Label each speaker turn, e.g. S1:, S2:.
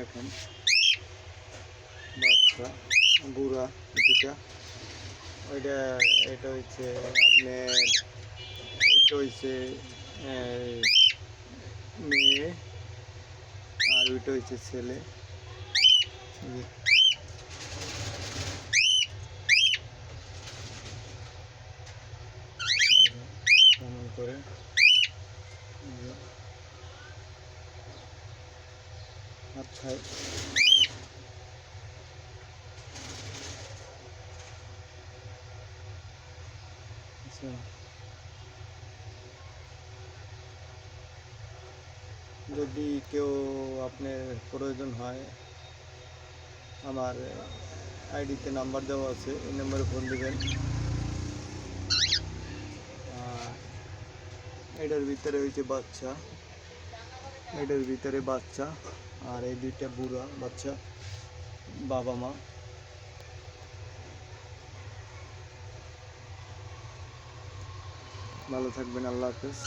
S1: দেখেন বাচ্চা বুড়া দুটা। ওইটা এটা হচ্ছে আপনার, এটা হচ্ছে মেয়ে, আর ওইটা হচ্ছে ছেলে। কেমন করে আচ্ছা, আচ্ছা, যদি কেউ আপনার প্রয়োজন হয়, আমার আইডিতে নাম্বার দেওয়া আছে, এই নাম্বারে ফোন দেবেন। আর এটার ভিতরে হয়েছে বাচ্চা, এটার ভিতরে বাচ্চা, আর এই দুইটা বুড়া বাচ্চা, বাবা মা। ভালো থাকবেন, আল্লাহ হাফেজ।